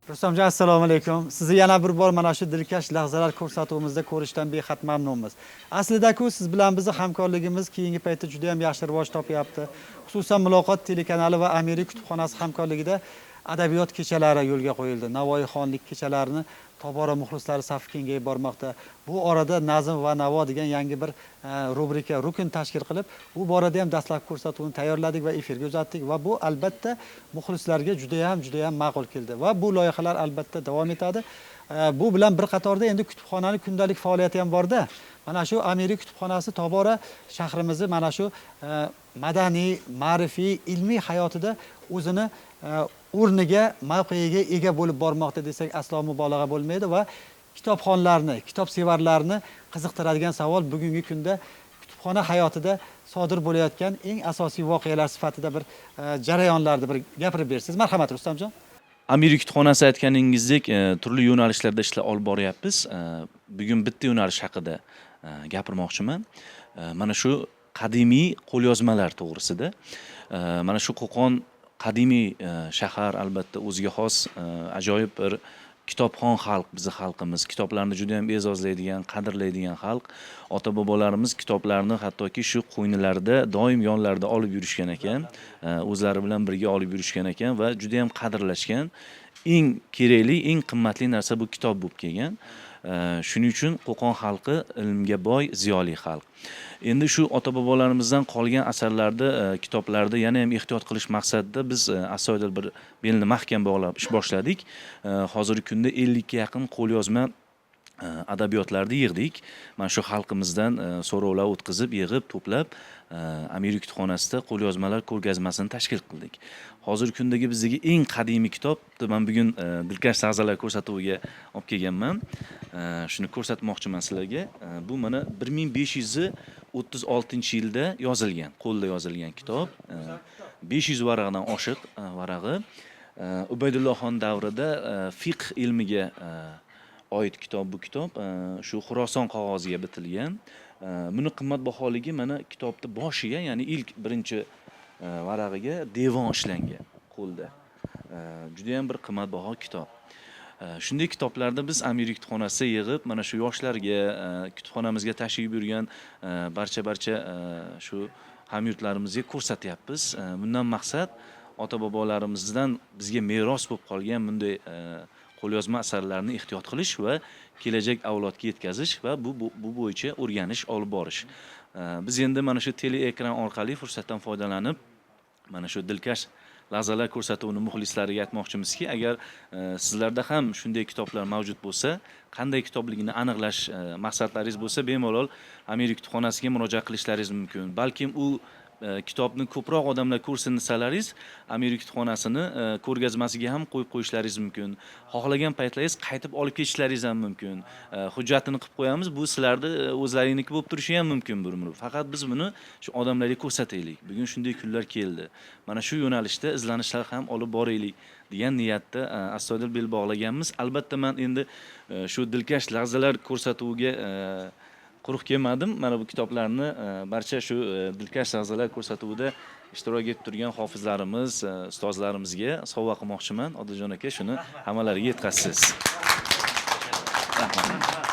Rustamjon, assalomu alaykum. Sizni yana bir bor mana shu dilkash lahzalar ko'rsatuvimizda ko'rishdan behad mamnunmiz. Aslida-ku siz bilan bizning hamkorligimiz keyingi paytda juda ham yaxshi rivoj topyapti. Xususan Muloqot telekanali va Amiri kutubxonasi hamkorligida adabiyot kechalari yo'lga qo'yildi. Navoiy xonlik kechalarini tobora muxlislari safi kengayib bormoqda. Bu orada nazm va navo degan yangi bir rubrika, rukn tashkil qilib, bu borada ham dastlabki ko'rsatuvni tayyorladik va efirga uzatdik va bu albatta muxlislarga juda ham ma'qul keldi va bu loyihalar albatta davom etadi. Bu bilan bir qatorda endi kutubxonaning kundalik faoliyati ham borda. Mana shu Amiri kutubxonasi tobora shahrimizni mana shu madaniy, ma'rifiy, ilmiy hayotida o'zini o'rniga, mavqeiga ega bo'lib bormoqda desak aslo mubolag'a bo'lmaydi va kitobxonlarni, kitobsevarlarni qiziqtiradigan savol bugungi kunda kutubxona hayotida sodir bo'layotgan eng asosiy voqealar sifatida bir jarayonlarni bir gapirib bersangiz. Marhamat Rustamjon. Amiri kutubxonasi aytganingizdek, turli yo'nalishlarda ishlar olib boryapmiz. Bugun bitta yo'nalish haqida gapirmoqchiman. Mana shu qadimiy qo'lyozmalar to'g'risida. Mana shu Qo'qon qadimiy shahar, albatta o'ziga xos ajoyib bir kitobxon xalq, bizning xalqimiz. Kitoblarni juda ham e'zozlaydigan, qadrlaydigan xalq. Ota-bobolarimiz kitoblarni hattoki shu qo'ynilarida doim yonlarida olib yurishgan ekan, o'zlari bilan birga olib yurishgan ekan va juda ham qadrlashgan. Eng kerakli, eng qimmatli narsa bu kitob bo'lib kelgan. Shuning uchun Qo'qon xalqi ilmga boy, ziyoli xalq. Endi shu ota-bobolarimizdan qolgan asarlarni, kitoblarda yana ham ehtiyot qilish maqsadida biz astoydil bir belni mahkam bog'lab ish boshladik. Hozirgi kunda 50 ga yaqin qo'lyozma adabiyotlarni yig'dik. Mana shu xalqimizdan so'rovlar o'tkazib, yig'ib, to'plab Amiri kutubxonasida qo'lyozmalar ko'rgazmasini tashkil qildik. Hozirgi kundagi bizdagi eng qadimiy kitobni men bugun dilkash lahzalar ko'rsatuviga olib kelganman. Shuni ko'rsatmoqchiman sizlarga. Bu mana 1536-yilda yozilgan, qo'lda yozilgan kitob. 500 varaqdan oshiq varag'i. Ubaydullohxon davrida fiqh ilmiga oid kitob bu kitob. Shu Xuroson qog'oziga bitilgan. Buni qimmatbaholigi mana kitobni boshiga, ya'ni ilk birinchi varag'iga devon ishlangan qo'lda. Juda ham bir qimmatbaho kitob. Shunday kitoblarni biz Amiri kutubxonasida yig'ib, mana shu yoshlarga, kutubxonamizga tashrif buyurgan barcha shu hamyurtlarimizga ko'rsatyapmiz. Bundan maqsad ota-bobolarimizdan bizga meros bo'lib qolgan bunday qo'lyozma asarlarni ehtiyot qilish va kelajak avlodga yetkazish va bu bo'yicha o'rganish olib borish. Biz endi mana shu tele ekran orqali fursatdan foydalanib, mana shu dilkash lahzalar ko'rsatuvini muxlislariga aytmoqchimizki, agar sizlarda ham shunday kitoblar mavjud bo'lsa, qanday kitobligini aniqlash maqsadlaringiz bo'lsa, bemalol Amiri kutubxonasiga murojaat qilishlaringiz mumkin. Balkim u kitobni ko'proq odamlar ko'rsin desalaringiz, Amiri kutubxonasini ko'rgazmasiga ham qo'yib qo'yishlaringiz mumkin. Xohlagan paytlaringiz qaytib olib ketishlaringiz ham mumkin. Hujjatini qilib qo'yamiz, bu sizlarni o'zlaringniki bo'lib turishi ham mumkin bir. Faqat biz buni shu odamlarga ko'rsataylik. Bugun shunday kunlar keldi. Mana shu yo'nalishda izlanishlar ham olib boraylik degan niyatda astoydil bel bog'laganmiz. Albatta men endi shu dilkash lahzalar ko'rsatuviga quruq kelmadim. Mana bu kitoblarni barcha shu dilkash lahzalar ko'rsatuvida ishtirok etib turgan hofizlarimiz, ustozlarimizga sovg'a qilmoqchiman. Odiljon aka, shuni hammalariga yetkazsiz. Rahmat.